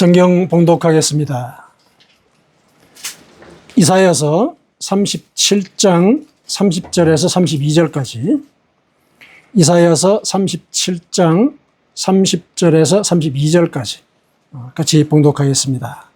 성경 봉독하겠습니다. 이사야서 37장 30절에서 32절까지, 이사야서 37장 30절에서 32절까지 같이 봉독하겠습니다.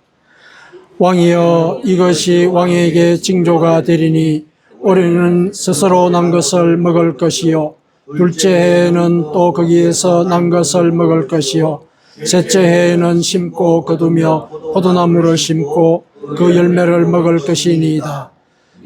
왕이여, 이것이 왕에게 징조가 되리니 올해는 스스로 난 것을 먹을 것이요, 둘째 해에는 또 거기에서 난 것을 먹을 것이요, 셋째 해에는 심고 거두며 포도나무를 심고 그 열매를 먹을 것이니이다.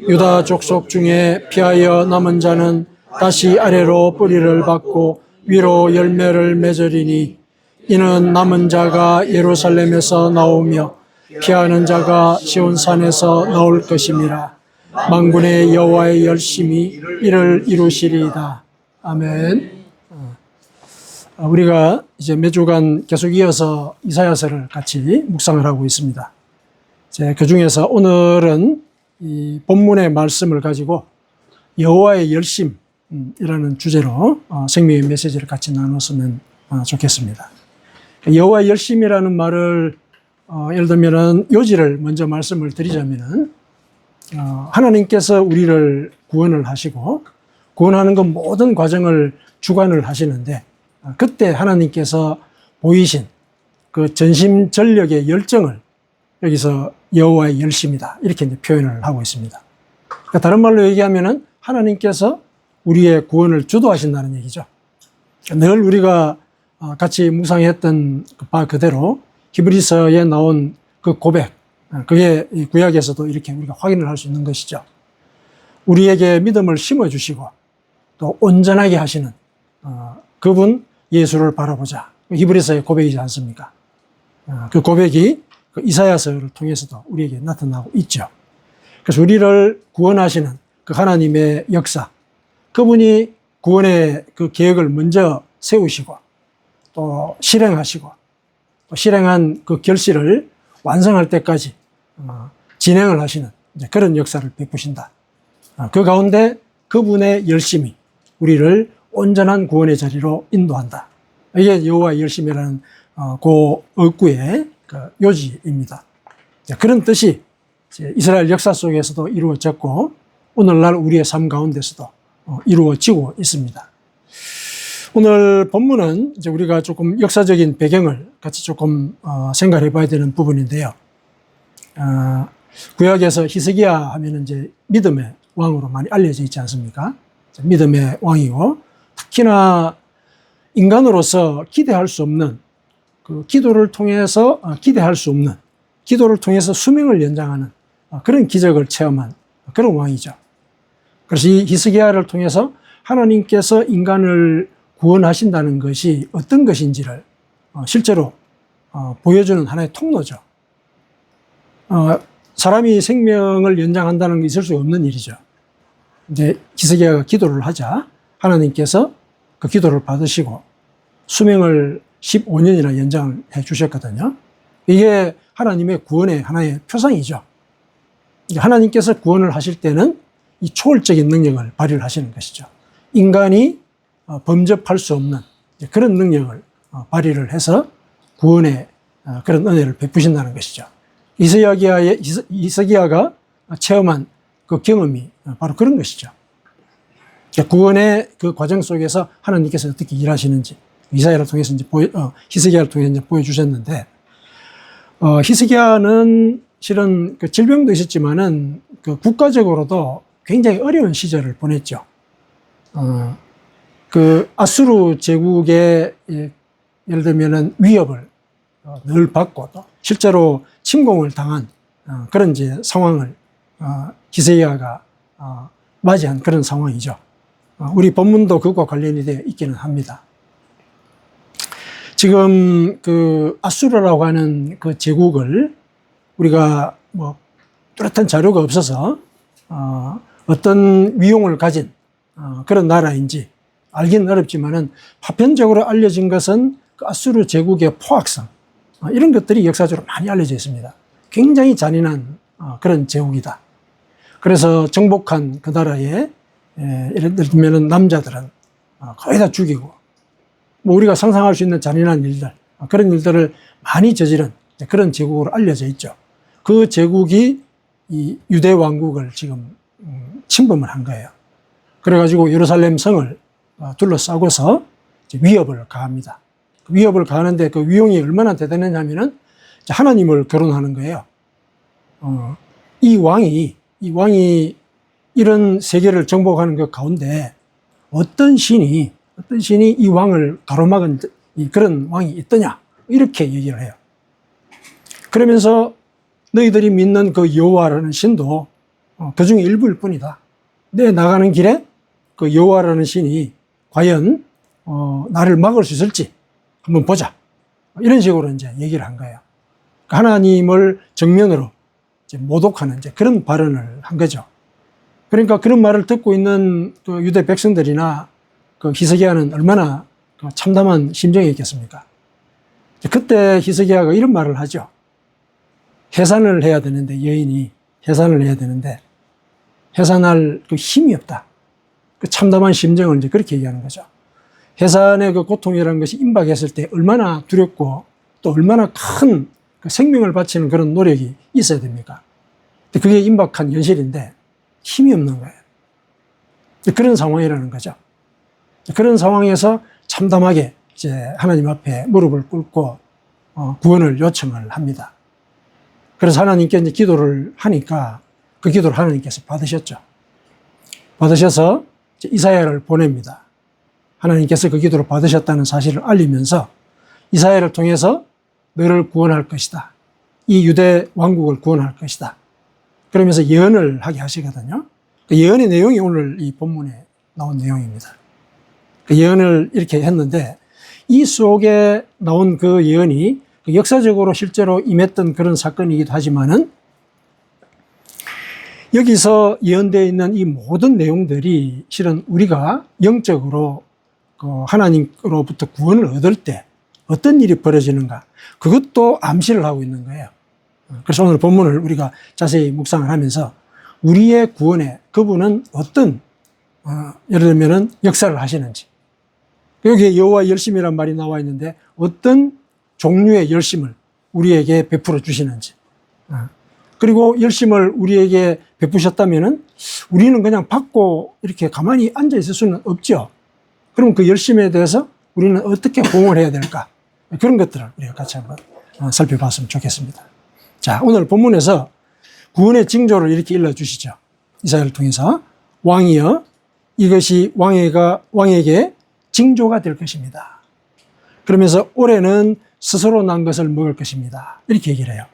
유다 족속 중에 피하여 남은 자는 다시 아래로 뿌리를 받고 위로 열매를 맺으리니, 이는 남은 자가 예루살렘에서 나오며 피하는 자가 시온산에서 나올 것임이라. 만군의 여호와의 열심이 이를 이루시리이다. 아멘. 우리가 이제 매주간 계속 이어서 이사야서를 같이 묵상을 하고 있습니다. 그 중에서 오늘은 이 본문의 말씀을 가지고 여호와의 열심이라는 주제로 생명의 메시지를 같이 나눴으면 좋겠습니다. 여호와의 열심이라는 말을 예를 들면 요지를 먼저 말씀을 드리자면은, 하나님께서 우리를 구원을 하시고 구원하는 그 모든 과정을 주관을 하시는데, 그때 하나님께서 보이신 그 전심전력의 열정을 여기서 여호와의 열심이다, 이렇게 이제 표현을 하고 있습니다. 그러니까 다른 말로 얘기하면은 하나님께서 우리의 구원을 주도하신다는 얘기죠. 늘 우리가 같이 묵상했던 바 그대로 히브리서에 나온 그 고백, 그게 구약에서도 이렇게 우리가 확인을 할 수 있는 것이죠. 우리에게 믿음을 심어주시고 또 온전하게 하시는 그분 예수를 바라보자, 히브리서의 고백이지 않습니까? 그 고백이 그 이사야서를 통해서도 우리에게 나타나고 있죠. 그래서 우리를 구원하시는 그 하나님의 역사, 그분이 구원의 그 계획을 먼저 세우시고 또 실행하시고 또 실행한 그 결실을 완성할 때까지 진행을 하시는 그런 역사를 베푸신다. 그 가운데 그분의 열심이 우리를 온전한 구원의 자리로 인도한다. 이게 여호와의 열심이라는 그 어구의 그 요지입니다. 그런 뜻이 이스라엘 역사 속에서도 이루어졌고 오늘날 우리의 삶 가운데서도 이루어지고 있습니다. 오늘 본문은 이제 우리가 조금 역사적인 배경을 같이 조금 생각해 봐야 되는 부분인데요. 구약에서 히스기야 하면은 이제 믿음의 왕으로 많이 알려져 있지 않습니까? 믿음의 왕이고, 특히나 인간으로서 기대할 수 없는 그 기도를 통해서 기대할 수 없는 기도를 통해서 수명을 연장하는 그런 기적을 체험한 그런 왕이죠. 그래서 이 히스기야를 통해서 하나님께서 인간을 구원하신다는 것이 어떤 것인지를 실제로 보여주는 하나의 통로죠. 사람이 생명을 연장한다는 게 있을 수 없는 일이죠. 이제 히스기야가 기도를 하자 하나님께서 그 기도를 받으시고 수명을 15년이나 연장을 해 주셨거든요. 이게 하나님의 구원의 하나의 표상이죠. 하나님께서 구원을 하실 때는 이 초월적인 능력을 발휘를 하시는 것이죠. 인간이 범접할 수 없는 그런 능력을 발휘를 해서 구원의 그런 은혜를 베푸신다는 것이죠. 히스기야가 체험한 그 경험이 바로 그런 것이죠. 구원의 그 과정 속에서 하나님께서 어떻게 일하시는지 이사야를 통해서 이제 히스기야를 통해서 이제 보여주셨는데, 히스기야는 실은 그 질병도 있었지만은 그 국가적으로도 굉장히 어려운 시절을 보냈죠. 그 아수르 제국의 예를 들면은 위협을 늘 받고 또 실제로 침공을 당한 그런 이제 상황을 히스기야가 맞이한 그런 상황이죠. 우리 본문도 그것과 관련이 되어 있기는 합니다. 지금 그 아수르라고 하는 그 제국을 우리가 뭐 뚜렷한 자료가 없어서 어떤 위용을 가진 그런 나라인지 알기는 어렵지만은 파편적으로 알려진 것은 그 아수르 제국의 포악성, 이런 것들이 역사적으로 많이 알려져 있습니다. 굉장히 잔인한 그런 제국이다. 그래서 정복한 그 나라에 예를 들면 남자들은 거의 다 죽이고, 뭐 우리가 상상할 수 있는 잔인한 일들, 그런 일들을 많이 저지른 그런 제국으로 알려져 있죠. 그 제국이 이 유대 왕국을 지금 침범을 한 거예요. 그래가지고 예루살렘 성을 둘러싸고서 위협을 가합니다. 위협을 가하는데 그 위용이 얼마나 대단했냐면은 하나님을 거론하는 거예요. 이 왕이 이런 세계를 정복하는 그 가운데 어떤 신이 이 왕을 가로막은 그런 왕이 있더냐 이렇게 얘기를 해요. 그러면서 너희들이 믿는 그 여호와라는 신도 그 중에 일부일 뿐이다. 내 나가는 길에 그 여호와라는 신이 과연 나를 막을 수 있을지 한번 보자. 이런 식으로 이제 얘기를 한 거예요. 하나님을 정면으로 이제 모독하는 이제 그런 발언을 한 거죠. 그러니까 그런 말을 듣고 있는 그 유대 백성들이나 그 히스기야는 얼마나 참담한 심정이었겠습니까? 그때 히스기야가 이런 말을 하죠. 해산을 해야 되는데, 여인이 해산을 해야 되는데 해산할 그 힘이 없다. 그 참담한 심정을 이제 그렇게 얘기하는 거죠. 해산의 그 고통이라는 것이 임박했을 때 얼마나 두렵고 또 얼마나 큰 그 생명을 바치는 그런 노력이 있어야 됩니까? 그게 임박한 현실인데 힘이 없는 거예요. 그런 상황이라는 거죠. 그런 상황에서 참담하게 이제 하나님 앞에 무릎을 꿇고 구원을 요청을 합니다. 그래서 하나님께 이제 기도를 하니까 그 기도를 하나님께서 받으셨죠. 받으셔서 이사야를 보냅니다. 하나님께서 그 기도를 받으셨다는 사실을 알리면서 이사야를 통해서 너를 구원할 것이다. 이 유대 왕국을 구원할 것이다. 그러면서 예언을 하게 하시거든요. 그 예언의 내용이 오늘 이 본문에 나온 내용입니다. 그 예언을 이렇게 했는데 이 속에 나온 그 예언이 역사적으로 실제로 임했던 그런 사건이기도 하지만은 여기서 예언되어 있는 이 모든 내용들이 실은 우리가 영적으로 하나님으로부터 구원을 얻을 때 어떤 일이 벌어지는가 그것도 암시를 하고 있는 거예요. 그래서 오늘 본문을 우리가 자세히 묵상을 하면서 우리의 구원에 그분은 어떤 예를 들면은 역사를 하시는지 여기에 여호와의 열심이란 말이 나와 있는데 어떤 종류의 열심을 우리에게 베풀어 주시는지 그리고 열심을 우리에게 베푸셨다면은 우리는 그냥 받고 이렇게 가만히 앉아 있을 수는 없죠. 그럼 그 열심에 대해서 우리는 어떻게 호응을 해야 될까? 그런 것들을 우리가 같이 한번 살펴봤으면 좋겠습니다. 자, 오늘 본문에서 구원의 징조를 이렇게 일러주시죠. 이사야를 통해서 왕이여 이것이 왕에게 징조가 될 것입니다. 그러면서 올해는 스스로 난 것을 먹을 것입니다. 이렇게 얘기를 해요.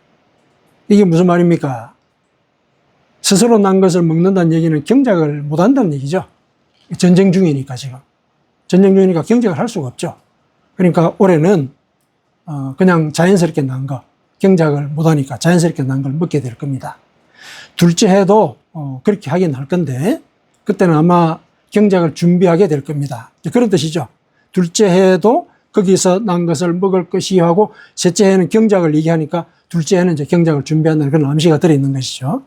이게 무슨 말입니까? 스스로 난 것을 먹는다는 얘기는 경작을 못 한다는 얘기죠. 전쟁 중이니까 지금. 전쟁 중이니까 경작을 할 수가 없죠. 그러니까 올해는 그냥 자연스럽게 난 거, 경작을 못 하니까 자연스럽게 난 걸 먹게 될 겁니다. 둘째 해도 그렇게 하긴 할 건데 그때는 아마 경작을 준비하게 될 겁니다. 그런 뜻이죠. 둘째 해도 거기서 난 것을 먹을 것이 하고 셋째 해는 경작을 얘기하니까 둘째 해는 이제 경작을 준비한다는 그런 암시가 들어있는 것이죠.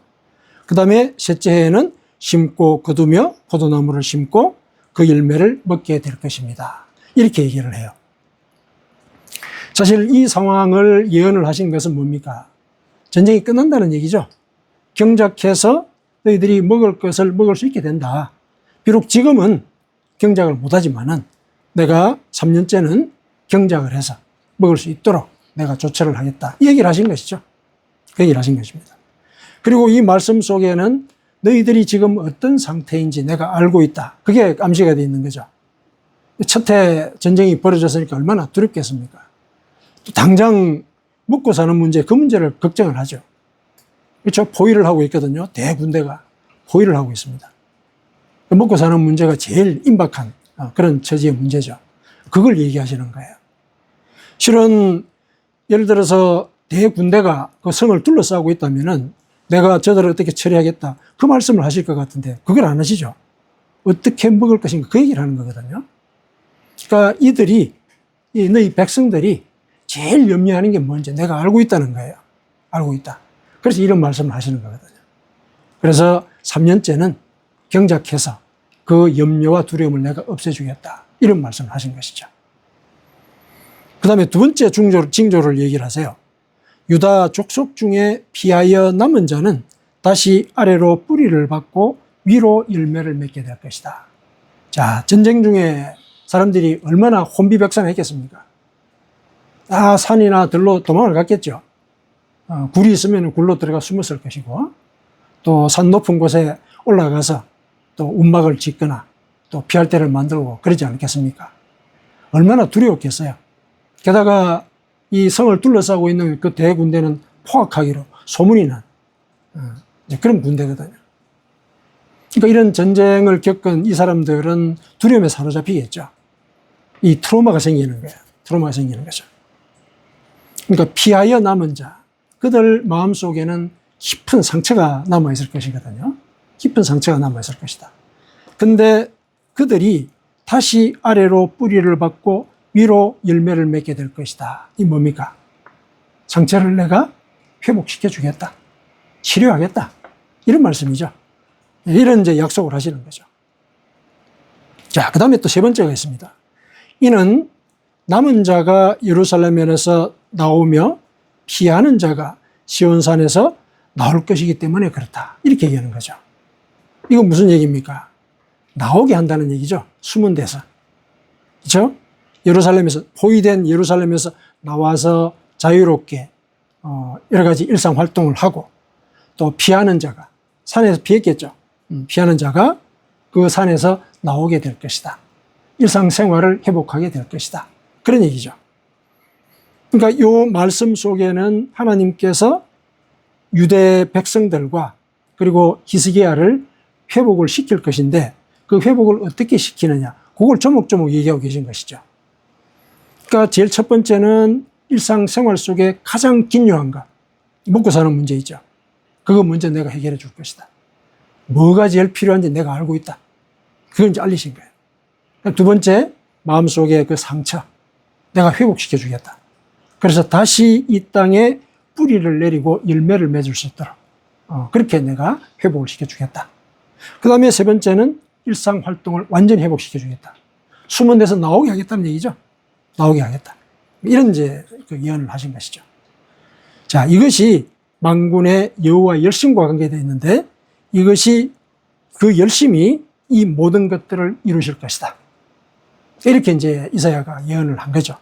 그 다음에 셋째 해에는 심고 거두며 포도나무를 심고 그 열매를 먹게 될 것입니다. 이렇게 얘기를 해요. 사실 이 상황을 예언을 하신 것은 뭡니까? 전쟁이 끝난다는 얘기죠. 경작해서 너희들이 먹을 것을 먹을 수 있게 된다. 비록 지금은 경작을 못하지만은 내가 3년째는 경작을 해서 먹을 수 있도록 내가 조처를 하겠다. 이 얘기를 하신 것이죠. 그 얘기를 하신 것입니다. 그리고 이 말씀 속에는 너희들이 지금 어떤 상태인지 내가 알고 있다. 그게 암시가 되어 있는 거죠. 첫 해 전쟁이 벌어졌으니까 얼마나 두렵겠습니까? 또 당장 먹고 사는 문제, 그 문제를 걱정을 하죠. 그렇죠? 포위를 하고 있거든요. 대군대가 포위를 하고 있습니다. 먹고 사는 문제가 제일 임박한 그런 처지의 문제죠. 그걸 얘기하시는 거예요. 실은 예를 들어서 대군대가 그 성을 둘러싸고 있다면은 내가 저들을 어떻게 처리하겠다. 그 말씀을 하실 것 같은데 그걸 안 하시죠. 어떻게 먹을 것인가 그 얘기를 하는 거거든요. 그러니까 너희 백성들이 제일 염려하는 게 뭔지 내가 알고 있다는 거예요. 알고 있다. 그래서 이런 말씀을 하시는 거거든요. 그래서 3년째는 경작해서 그 염려와 두려움을 내가 없애주겠다. 이런 말씀을 하신 것이죠. 그 다음에 두 번째 징조를 얘기를 하세요. 유다 족속 중에 피하여 남은 자는 다시 아래로 뿌리를 받고 위로 열매를 맺게 될 것이다. 자, 전쟁 중에 사람들이 얼마나 혼비백산했겠습니까? 산이나 들로 도망을 갔겠죠. 굴이 있으면 굴로 들어가 숨었을 것이고, 또 산 높은 곳에 올라가서 또 움막을 짓거나 또 피할 데를 만들고 그러지 않겠습니까? 얼마나 두려웠겠어요. 게다가 이 성을 둘러싸고 있는 그 대군대는 포악하기로 소문이 난 그런 군대거든요. 그러니까 이런 전쟁을 겪은 이 사람들은 두려움에 사로잡히겠죠. 이 트라우마가 생기는 거예요. 트라우마가 생기는 거죠. 그러니까 피하여 남은 자, 그들 마음속에는 깊은 상처가 남아있을 것이거든요. 깊은 상처가 남아있을 것이다. 근데 그들이 다시 아래로 뿌리를 받고 위로 열매를 맺게 될 것이다. 이 뭡니까? 상처를 내가 회복시켜 주겠다. 치료하겠다. 이런 말씀이죠. 이런 이제 약속을 하시는 거죠. 자, 그 다음에 또 세 번째가 있습니다. 이는 남은 자가 예루살렘에서 나오며 피하는 자가 시온산에서 나올 것이기 때문에 그렇다. 이렇게 얘기하는 거죠. 이건 무슨 얘기입니까? 나오게 한다는 얘기죠. 숨은 데서. 그렇죠? 예루살렘에서, 포위된 예루살렘에서 나와서 자유롭게 여러 가지 일상 활동을 하고, 또 피하는 자가, 산에서 피했겠죠. 피하는 자가 그 산에서 나오게 될 것이다. 일상생활을 회복하게 될 것이다. 그런 얘기죠. 그러니까 이 말씀 속에는 하나님께서 유대 백성들과 그리고 히스기야를 회복을 시킬 것인데, 그 회복을 어떻게 시키느냐, 그걸 조목조목 얘기하고 계신 것이죠. 그러니까 제일 첫 번째는 일상생활 속에 가장 긴요한 것, 먹고 사는 문제이죠. 그거 먼저 내가 해결해 줄 것이다. 뭐가 제일 필요한지 내가 알고 있다. 그걸 이제 알리신 거예요. 두 번째, 마음속에 그 상처, 내가 회복시켜 주겠다. 그래서 다시 이 땅에 뿌리를 내리고 열매를 맺을 수 있도록 그렇게 내가 회복을 시켜주겠다. 그 다음에 세 번째는 일상활동을 완전히 회복시켜 주겠다. 숨은 데서 나오게 하겠다는 얘기죠. 나오게 하겠다. 이런 이제 그 예언을 하신 것이죠. 자, 이것이 만군의 여호와의 열심과 관계되어 있는데, 이것이 그 열심이 이 모든 것들을 이루실 것이다. 이렇게 이제 이사야가 예언을 한 거죠.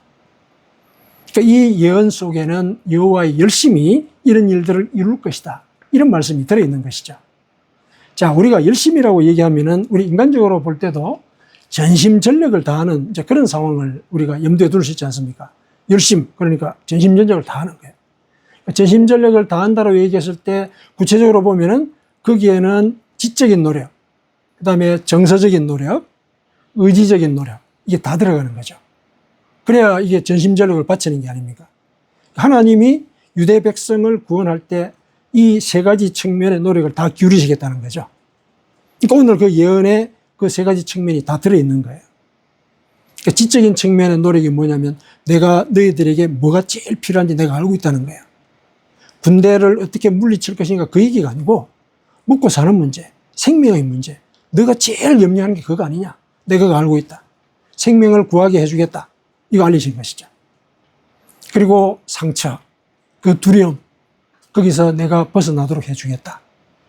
그러니까 이 예언 속에는 여호와의 열심이 이런 일들을 이룰 것이다. 이런 말씀이 들어있는 것이죠. 자, 우리가 열심이라고 얘기하면은 우리 인간적으로 볼 때도 전심전력을 다하는 이제 그런 상황을 우리가 염두에 둘 수 있지 않습니까? 열심, 그러니까 전심전력을 다하는 거예요. 전심전력을 다한다고 얘기했을 때 구체적으로 보면은 거기에는 지적인 노력, 그 다음에 정서적인 노력, 의지적인 노력, 이게 다 들어가는 거죠. 그래야 이게 전심전력을 바치는 게 아닙니까? 하나님이 유대 백성을 구원할 때 이 세 가지 측면의 노력을 다 기울이시겠다는 거죠. 그러니까 오늘 그 예언에 그 세 가지 측면이 다 들어있는 거예요. 그러니까 지적인 측면의 노력이 뭐냐면 내가 너희들에게 뭐가 제일 필요한지 내가 알고 있다는 거예요. 군대를 어떻게 물리칠 것인가 그 얘기가 아니고 먹고 사는 문제, 생명의 문제, 너가 제일 염려하는 게 그거 아니냐. 내가 그거 알고 있다. 생명을 구하게 해주겠다. 이거 알리신 것이죠. 그리고 상처, 그 두려움, 거기서 내가 벗어나도록 해주겠다.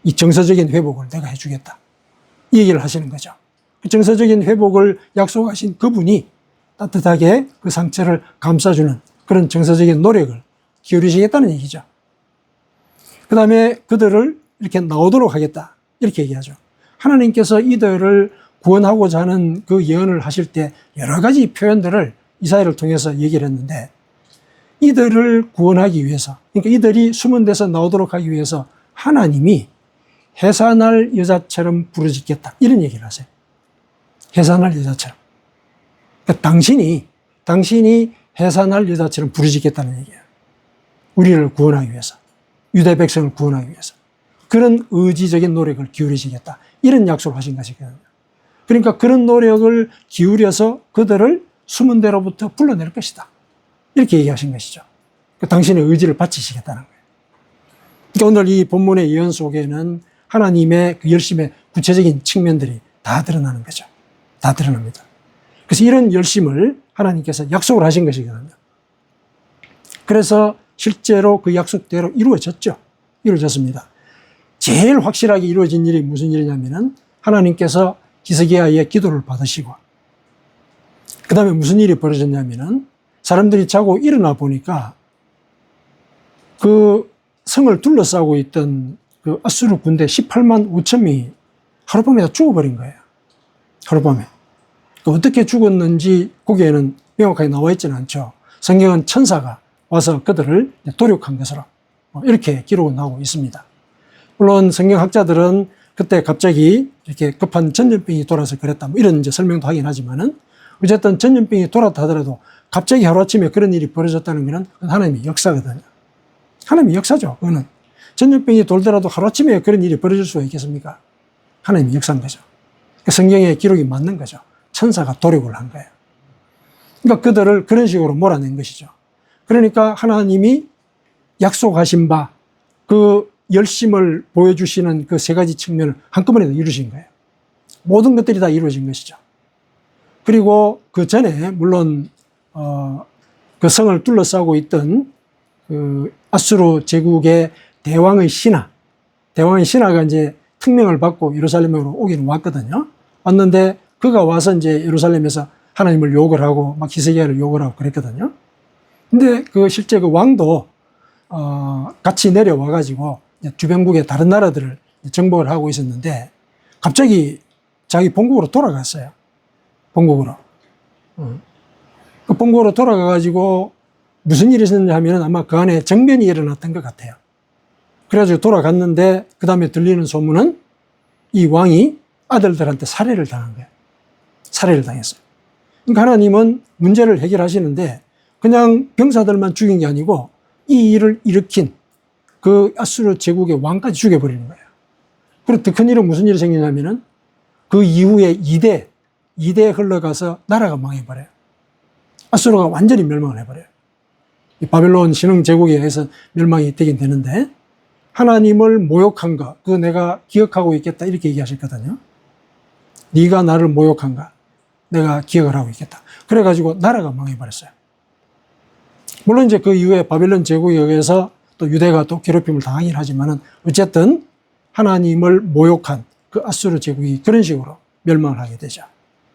이 정서적인 회복을 내가 해주겠다. 이 얘기를 하시는 거죠. 그 정서적인 회복을 약속하신 그분이 따뜻하게 그 상처를 감싸주는 그런 정서적인 노력을 기울이시겠다는 얘기죠. 그 다음에 그들을 이렇게 나오도록 하겠다. 이렇게 얘기하죠. 하나님께서 이들을 구원하고자 하는 그 예언을 하실 때 여러 가지 표현들을 이사야를 통해서 얘기를 했는데, 이들을 구원하기 위해서, 그러니까 이들이 숨은 데서 나오도록 하기 위해서 하나님이 해산할 여자처럼 부르짖겠다. 이런 얘기를 하세요. 해산할 여자처럼. 그러니까 당신이 해산할 여자처럼 부르짖겠다는 얘기예요. 우리를 구원하기 위해서. 유대 백성을 구원하기 위해서. 그런 의지적인 노력을 기울이시겠다. 이런 약속을 하신 것이거든요. 그러니까 그런 노력을 기울여서 그들을 숨은 데로부터 불러낼 것이다. 이렇게 얘기하신 것이죠. 당신의 의지를 바치시겠다는 거예요. 그러니까 오늘 이 본문의 예언 속에는 하나님의 그 열심의 구체적인 측면들이 다 드러나는 거죠. 다 드러납니다. 그래서 이런 열심을 하나님께서 약속을 하신 것이거든요. 그래서 실제로 그 약속대로 이루어졌죠. 이루어졌습니다. 제일 확실하게 이루어진 일이 무슨 일이냐면은 하나님께서 히스기야의 기도를 받으시고 그 다음에 무슨 일이 벌어졌냐면은 사람들이 자고 일어나 보니까 그 성을 둘러싸고 있던 그 아수르 군대 18만 5천 명이 하룻밤에 다 죽어버린 거예요. 하룻밤에. 어떻게 죽었는지 거기에는 명확하게 나와 있지는 않죠. 성경은 천사가 와서 그들을 도륙한 것으로 이렇게 기록은 나오고 있습니다. 물론 성경학자들은 그때 갑자기 이렇게 급한 전염병이 돌아서 그랬다 이런 이제 설명도 하긴 하지만은 어쨌든 전염병이 돌았다 하더라도 갑자기 하루아침에 그런 일이 벌어졌다는 것은 하나님의 역사거든요. 하나님의 역사죠. 그거는 전염병이 돌더라도 하루아침에 그런 일이 벌어질 수가 있겠습니까? 하나님의 역사인 거죠. 성경의 기록이 맞는 거죠. 천사가 도륙을 한 거예요. 그러니까 그들을 그런 식으로 몰아낸 것이죠. 그러니까 하나님이 약속하신 바 그 열심을 보여주시는 그 세 가지 측면을 한꺼번에 이루신 거예요. 모든 것들이 다 이루어진 것이죠. 그리고 그 전에 물론 그 성을 둘러싸고 있던 그 아수르 제국의 대왕의 신하가 이제 특명을 받고 예루살렘으로 오기는 왔거든요. 왔는데 그가 와서 이제 예루살렘에서 하나님을 욕을 하고 막 히스기야를 욕을 하고 그랬거든요. 근데 그 실제 그 왕도 같이 내려와 가지고 주변국의 다른 나라들을 정복을 하고 있었는데 갑자기 자기 본국으로 돌아갔어요. 본국으로. 그 본국으로 돌아가 가지고 무슨 일이 있었냐 하면 아마 그 안에 정변이 일어났던 것 같아요. 그래가지고 돌아갔는데 그 다음에 들리는 소문은 이 왕이 아들들한테 살해를 당한 거예요. 살해를 당했어요. 그러니까 하나님은 문제를 해결하시는데 그냥 병사들만 죽인 게 아니고 이 일을 일으킨 그 아수르 제국의 왕까지 죽여버리는 거예요. 그리고 더 큰 일은 무슨 일이 생기냐면은 그 이후에 2대 흘러가서 나라가 망해버려요. 아수르가 완전히 멸망을 해버려요. 이 바벨론 신흥 제국에 의해서 멸망이 되긴 되는데 하나님을 모욕한 거, 그거 내가 기억하고 있겠다 이렇게 얘기하셨거든요. 네가 나를 모욕한가? 내가 기억을 하고 있겠다. 그래가지고 나라가 망해버렸어요. 물론 이제 그 이후에 바벨론 제국에 의해서 또 유대가 또 괴롭힘을 당하긴 하지만은 어쨌든 하나님을 모욕한 그 아수르 제국이 그런 식으로 멸망을 하게 되죠.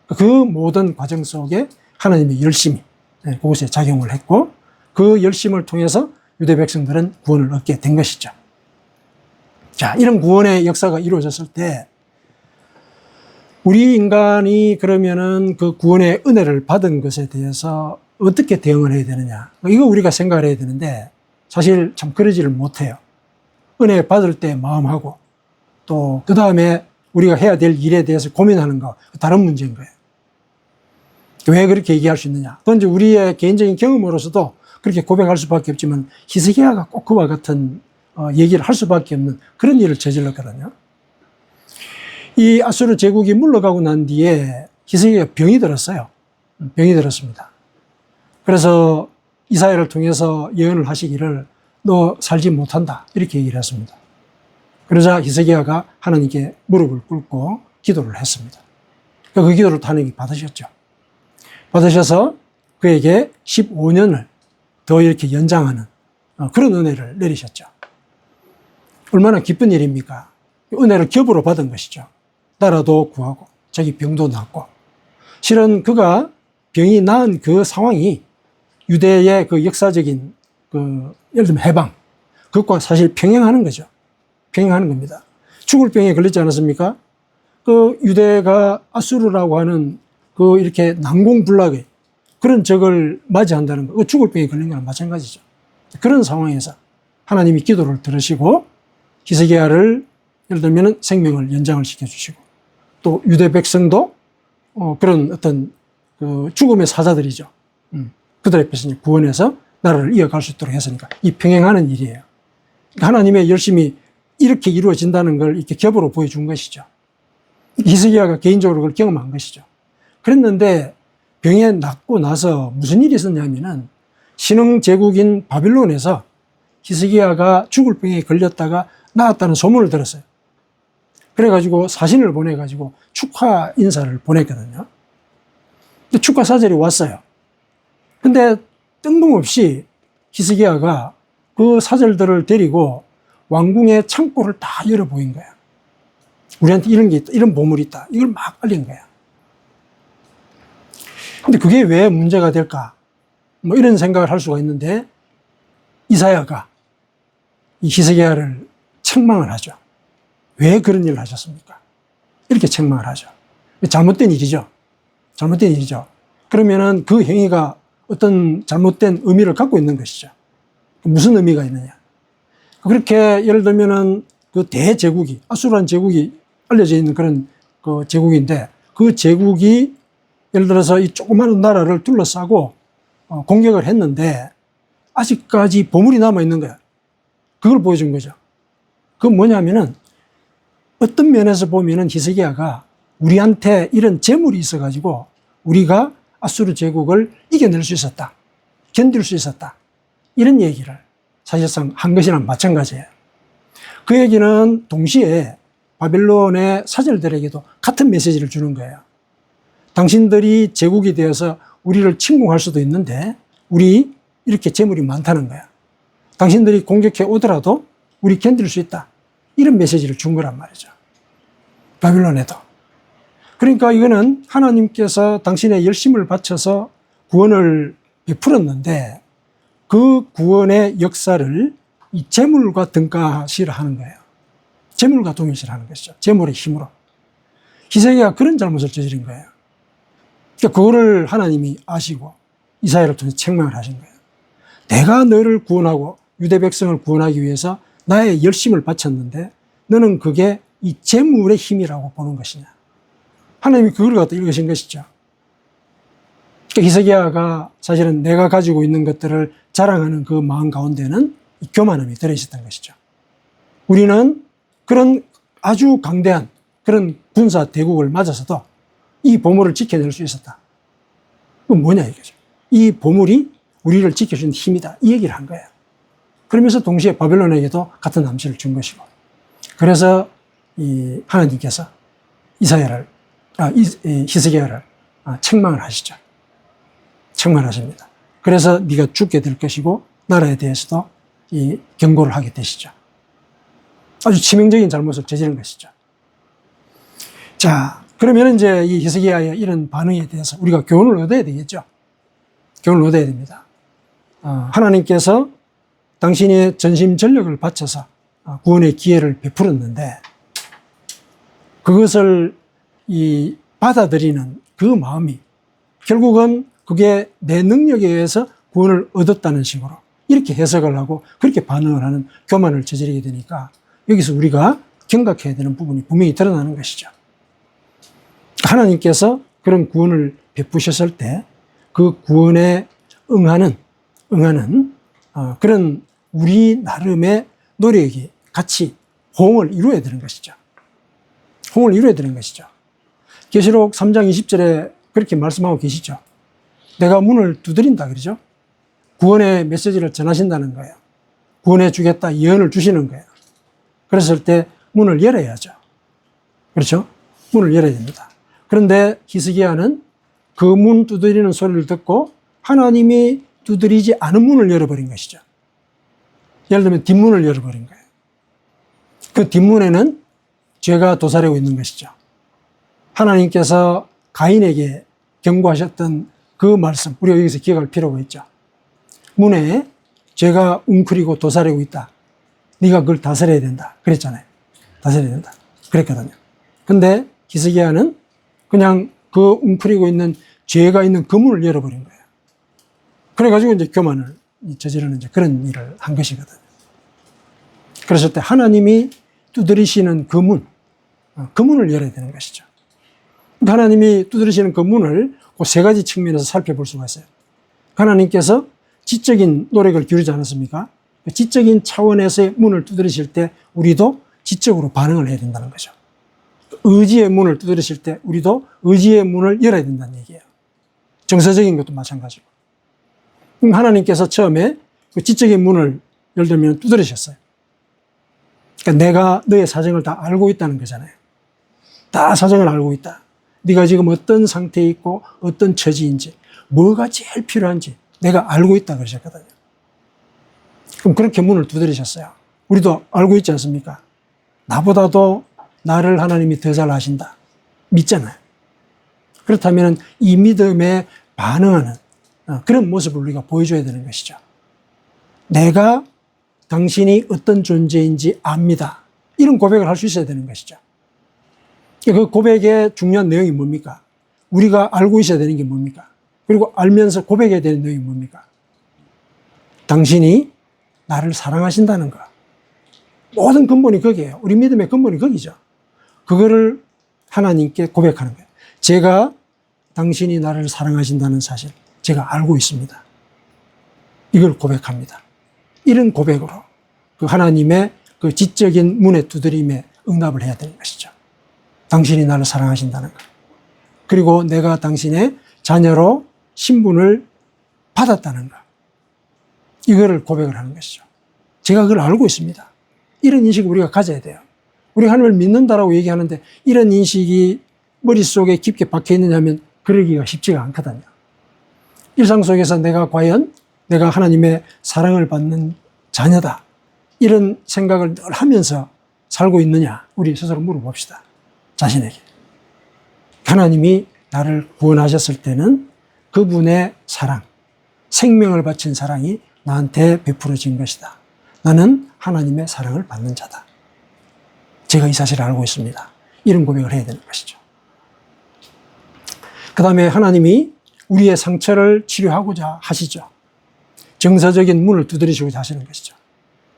그 모든 과정 속에 하나님의 열심이 그곳에 작용을 했고 그 열심을 통해서 유대 백성들은 구원을 얻게 된 것이죠. 자, 이런 구원의 역사가 이루어졌을 때 우리 인간이 그러면은 그 구원의 은혜를 받은 것에 대해서 어떻게 대응을 해야 되느냐. 이거 우리가 생각을 해야 되는데 사실 참 그러지를 못해요. 은혜 받을 때 마음하고 또 그 다음에 우리가 해야 될 일에 대해서 고민하는 거 다른 문제인 거예요. 왜 그렇게 얘기할 수 있느냐. 그건 이제 우리의 개인적인 경험으로서도 그렇게 고백할 수밖에 없지만 히스기야가 꼭 그와 같은 얘기를 할 수밖에 없는 그런 일을 저질렀거든요. 이 아수르 제국이 물러가고 난 뒤에 히스기야가 병이 들었어요. 병이 들었습니다. 그래서 이사야를 통해서 예언을 하시기를 너 살지 못한다 이렇게 얘기를 했습니다. 그러자 히스기야가 하나님께 무릎을 꿇고 기도를 했습니다. 그 기도를 하나님이 받으셨죠. 받으셔서 그에게 15년을 더 이렇게 연장하는 그런 은혜를 내리셨죠. 얼마나 기쁜 일입니까? 은혜를 겹으로 받은 것이죠. 나라도 구하고 자기 병도 낫고. 실은 그가 병이 나은 그 상황이 유대의 그 역사적인 그 예를 들면 해방, 그것과 사실 병행하는 거죠. 병행하는 겁니다. 죽을 병에 걸리지 않았습니까? 그 유대가 아수르라고 하는 그 이렇게 난공불락의 그런 적을 맞이한다는 거, 그 죽을 병에 걸린 거랑 마찬가지죠. 그런 상황에서 하나님이 기도를 들으시고 히스기야를 예를 들면 생명을 연장을 시켜주시고 또 유대 백성도 그런 어떤 그 죽음의 사자들이죠. 그들 앞에서 구원해서 나라를 이어갈 수 있도록 했으니까 이 병행하는 일이에요. 하나님의 열심이 이렇게 이루어진다는 걸 이렇게 겹으로 보여준 것이죠. 히스기야가 개인적으로 그걸 경험한 것이죠. 그랬는데 병에 낫고 나서 무슨 일이 있었냐면은 신흥 제국인 바빌론에서 히스기야가 죽을 병에 걸렸다가 나았다는 소문을 들었어요. 그래가지고 사신을 보내가지고 축하 인사를 보냈거든요. 근데 축하 사절이 왔어요. 근데 뜬금없이 히스기야가 그 사절들을 데리고 왕궁의 창고를 다 열어 보인 거야. 우리한테 이런 게 있다, 이런 보물이 있다. 이걸 막 알린 거야. 근데 그게 왜 문제가 될까? 뭐 이런 생각을 할 수가 있는데, 이사야가 이 히스기야를 책망을 하죠. 왜 그런 일을 하셨습니까? 이렇게 책망을 하죠. 잘못된 일이죠. 잘못된 일이죠. 그러면은 그 행위가 어떤 잘못된 의미를 갖고 있는 것이죠. 무슨 의미가 있느냐. 그렇게 예를 들면은 그 대제국이, 아수르라는 제국이 알려져 있는 그런 그 제국인데, 그 제국이 예를 들어서 이 조그마한 나라를 둘러싸고 공격을 했는데 아직까지 보물이 남아있는 거야. 그걸 보여준 거죠. 그건 뭐냐면은 어떤 면에서 보면은 히스기야가 우리한테 이런 재물이 있어가지고 우리가 아수르 제국을 이겨낼 수 있었다. 견딜 수 있었다. 이런 얘기를 사실상 한 것이랑 마찬가지예요. 그 얘기는 동시에 바벨론의 사절들에게도 같은 메시지를 주는 거예요. 당신들이 제국이 되어서 우리를 침공할 수도 있는데 우리 이렇게 재물이 많다는 거야. 당신들이 공격해 오더라도 우리 견딜 수 있다. 이런 메시지를 준 거란 말이죠. 바벨론에도. 그러니까 이거는 하나님께서 당신의 열심을 바쳐서 구원을 베풀었는데 그 구원의 역사를 이 재물과 등가시하는 거예요. 재물과 동일시하는 것이죠. 재물의 힘으로. 히스기야가 그런 잘못을 저지른 거예요. 그러니까 그거를 하나님이 아시고 이사야를 통해서 책망을 하신 거예요. 내가 너를 구원하고 유대 백성을 구원하기 위해서 나의 열심을 바쳤는데 너는 그게 이 재물의 힘이라고 보는 것이냐. 하나님이 그걸 갖다 읽으신 것이죠. 그러니까 히스기야가 사실은 내가 가지고 있는 것들을 자랑하는 그 마음 가운데는 이 교만함이 들어있었던 것이죠. 우리는 그런 아주 강대한 그런 군사 대국을 맞아서도 이 보물을 지켜낼 수 있었다. 그건 뭐냐 이거죠. 이 보물이 우리를 지켜주는 힘이다. 이 얘기를 한 거예요. 그러면서 동시에 바벨론에게도 같은 암시를 준 것이고. 그래서 이 하나님께서 히스기야를 책망을 하시죠. 책망하십니다. 그래서 네가 죽게 될 것이고 나라에 대해서도 이 경고를 하게 되시죠. 아주 치명적인 잘못을 저지른 것이죠. 자, 그러면 이제 이 히스기야의 이런 반응에 대해서 우리가 교훈을 얻어야 되겠죠. 교훈을 얻어야 됩니다. 하나님께서 당신의 전심 전력을 바쳐서 구원의 기회를 베풀었는데 그것을 이 받아들이는 그 마음이 결국은 그게 내 능력에 의해서 구원을 얻었다는 식으로 이렇게 해석을 하고 그렇게 반응을 하는 교만을 저지르게 되니까 여기서 우리가 경각해야 되는 부분이 분명히 드러나는 것이죠. 하나님께서 그런 구원을 베푸셨을 때 그 구원에 응하는 그런 우리 나름의 노력이 같이 호응을 이루어야 되는 것이죠. 호응을 이루어야 되는 것이죠. 계시록 3장 20절에 그렇게 말씀하고 계시죠. 내가 문을 두드린다 그러죠. 구원의 메시지를 전하신다는 거예요. 구원해 주겠다 예언을 주시는 거예요. 그랬을 때 문을 열어야죠. 그렇죠? 문을 열어야 됩니다. 그런데 히스기야는 그 문 두드리는 소리를 듣고 하나님이 두드리지 않은 문을 열어버린 것이죠. 예를 들면 뒷문을 열어버린 거예요. 그 뒷문에는 죄가 도사리고 있는 것이죠. 하나님께서 가인에게 경고하셨던 그 말씀, 우리가 여기서 기억할 필요가 있죠. 문에 죄가 웅크리고 도사리고 있다. 네가 그걸 다스려야 된다. 그랬잖아요. 다스려야 된다. 그랬거든요. 근데 히스기야는 그냥 그 웅크리고 있는 죄가 있는 그 문을 열어버린 거예요. 그래가지고 이제 교만을 저지르는 이제 그런 일을 한 것이거든요. 그랬을 때 하나님이 두드리시는 그 문을 열어야 되는 것이죠. 하나님이 두드리시는 그 문을 그 세 가지 측면에서 살펴볼 수가 있어요. 하나님께서 지적인 노력을 기울이지 않았습니까? 지적인 차원에서의 문을 두드리실 때 우리도 지적으로 반응을 해야 된다는 거죠. 의지의 문을 두드리실 때 우리도 의지의 문을 열어야 된다는 얘기예요. 정서적인 것도 마찬가지고. 하나님께서 처음에 그 지적인 문을 예를 들면 두드리셨어요. 그러니까 내가 너의 사정을 다 알고 있다는 거잖아요. 다 사정을 알고 있다. 네가 지금 어떤 상태에 있고 어떤 처지인지 뭐가 제일 필요한지 내가 알고 있다 그러셨거든요. 그럼 그렇게 문을 두드리셨어요. 우리도 알고 있지 않습니까? 나보다도 나를 하나님이 더 잘 아신다. 믿잖아요. 그렇다면 이 믿음에 반응하는 그런 모습을 우리가 보여줘야 되는 것이죠. 내가 당신이 어떤 존재인지 압니다. 이런 고백을 할 수 있어야 되는 것이죠. 그 고백의 중요한 내용이 뭡니까? 우리가 알고 있어야 되는 게 뭡니까? 그리고 알면서 고백해야 되는 내용이 뭡니까? 당신이 나를 사랑하신다는 것. 모든 근본이 거기에요. 우리 믿음의 근본이 거기죠. 그거를 하나님께 고백하는 거예요. 제가 당신이 나를 사랑하신다는 사실 제가 알고 있습니다. 이걸 고백합니다. 이런 고백으로 그 하나님의 그 지적인 문의 두드림에 응답을 해야 되는 것이죠. 당신이 나를 사랑하신다는 것. 그리고 내가 당신의 자녀로 신분을 받았다는 것. 이거를 고백을 하는 것이죠. 제가 그걸 알고 있습니다. 이런 인식을 우리가 가져야 돼요. 우리가 하나님을 믿는다라고 얘기하는데 이런 인식이 머릿속에 깊게 박혀 있느냐면 그러기가 쉽지가 않거든요. 일상 속에서 내가 과연 내가 하나님의 사랑을 받는 자녀다. 이런 생각을 늘 하면서 살고 있느냐. 우리 스스로 물어봅시다. 자신에게. 하나님이 나를 구원하셨을 때는 그분의 사랑, 생명을 바친 사랑이 나한테 베풀어진 것이다. 나는 하나님의 사랑을 받는 자다. 제가 이 사실을 알고 있습니다. 이런 고백을 해야 되는 것이죠. 그 다음에 하나님이 우리의 상처를 치료하고자 하시죠. 정서적인 문을 두드리시고자 하시는 것이죠.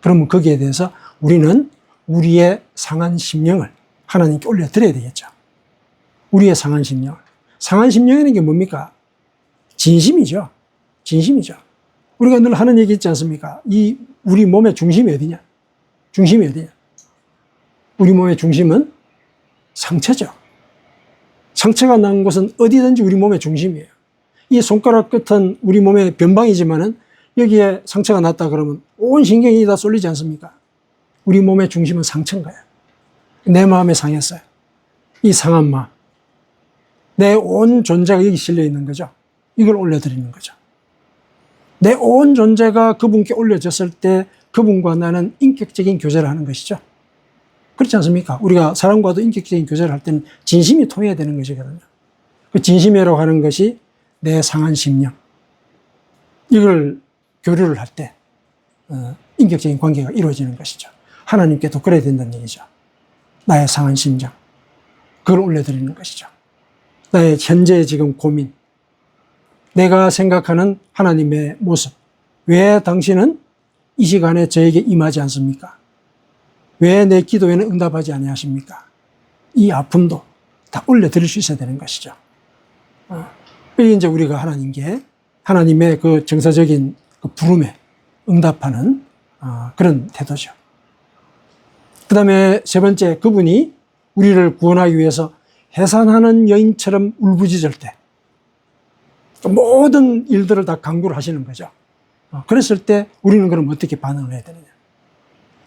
그러면 거기에 대해서 우리는 우리의 상한 심령을 하나님께 올려드려야 되겠죠. 우리의 상한 심령을. 상한 심령이라는 게 뭡니까? 진심이죠. 진심이죠. 우리가 늘 하는 얘기 있지 않습니까? 우리 몸의 중심이 어디냐? 중심이 어디냐? 우리 몸의 중심은 상처죠. 상처가 난 곳은 어디든지 우리 몸의 중심이에요. 이 손가락 끝은 우리 몸의 변방이지만은 여기에 상처가 났다 그러면 온 신경이 다 쏠리지 않습니까? 우리 몸의 중심은 상처인 거예요. 내 마음에 상했어요. 이 상한 마음. 내 온 존재가 여기 실려 있는 거죠. 이걸 올려드리는 거죠. 내 온 존재가 그분께 올려졌을 때 그분과 나는 인격적인 교제를 하는 것이죠. 그렇지 않습니까? 우리가 사람과도 인격적인 교제를 할 때는 진심이 통해야 되는 것이거든요. 그 진심이라고 하는 것이 내 상한 심령. 이걸 교류를 할 때 인격적인 관계가 이루어지는 것이죠. 하나님께도 그래야 된다는 얘기죠. 나의 상한 심정. 그걸 올려드리는 것이죠. 나의 현재의 지금 고민. 내가 생각하는 하나님의 모습. 왜 당신은 이 시간에 저에게 임하지 않습니까? 왜 내 기도에는 응답하지 아니하십니까? 이 아픔도 다 올려드릴 수 있어야 되는 것이죠. 이게 이제 우리가 하나님께 하나님의 그 정서적인 그 부름에 응답하는 그런 태도죠. 그 다음에 세 번째, 그분이 우리를 구원하기 위해서 해산하는 여인처럼 울부짖을 때 모든 일들을 다 강구를 하시는 거죠. 그랬을 때 우리는 그럼 어떻게 반응을 해야 되느냐.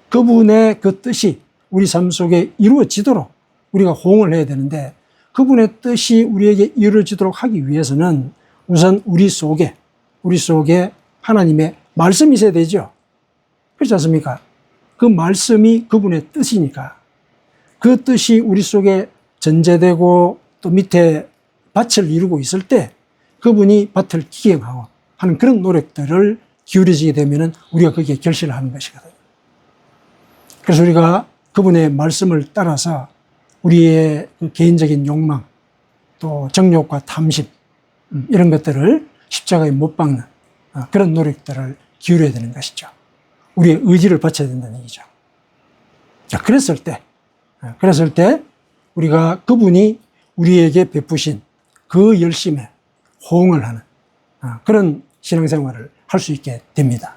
그분의 그 뜻이 우리 삶 속에 이루어지도록 우리가 호응을 해야 되는데 그분의 뜻이 우리에게 이루어지도록 하기 위해서는 우선 우리 속에 하나님의 말씀이 있어야 되죠. 그렇지 않습니까? 그 말씀이 그분의 뜻이니까 그 뜻이 우리 속에 전제되고 또 밑에 밭을 이루고 있을 때 그분이 밭을 기경하고 하는 그런 노력들을 기울여지게 되면 우리가 거기에 결실을 하는 것이거든요. 그래서 우리가 그분의 말씀을 따라서 우리의 그 개인적인 욕망 또 정욕과 탐심 이런 것들을 십자가에 못 박는 그런 노력들을 기울여야 되는 것이죠. 우리의 의지를 바쳐야 된다는 얘기죠. 자, 그랬을 때 우리가 그분이 우리에게 베푸신 그 열심에 호응을 하는 그런 신앙생활을 할 수 있게 됩니다.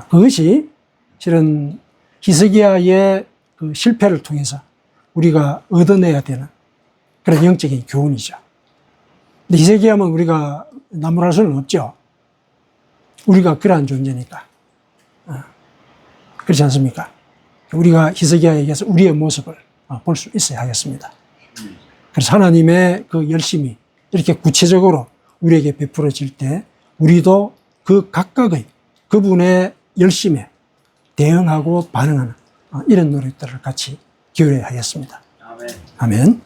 그것이 실은 히스기야의 그 실패를 통해서 우리가 얻어내야 되는 그런 영적인 교훈이죠. 근데 히스기야면 우리가 나무랄 수는 없죠. 우리가 그러한 존재니까. 그렇지 않습니까? 우리가 히스기야에게서 우리의 모습을 볼 수 있어야 하겠습니다. 그래서 하나님의 그 열심이 이렇게 구체적으로 우리에게 베풀어질 때 우리도 그 각각의 그분의 열심에 대응하고 반응하는 이런 노력들을 같이 기울여야 하겠습니다. 아멘. 아멘.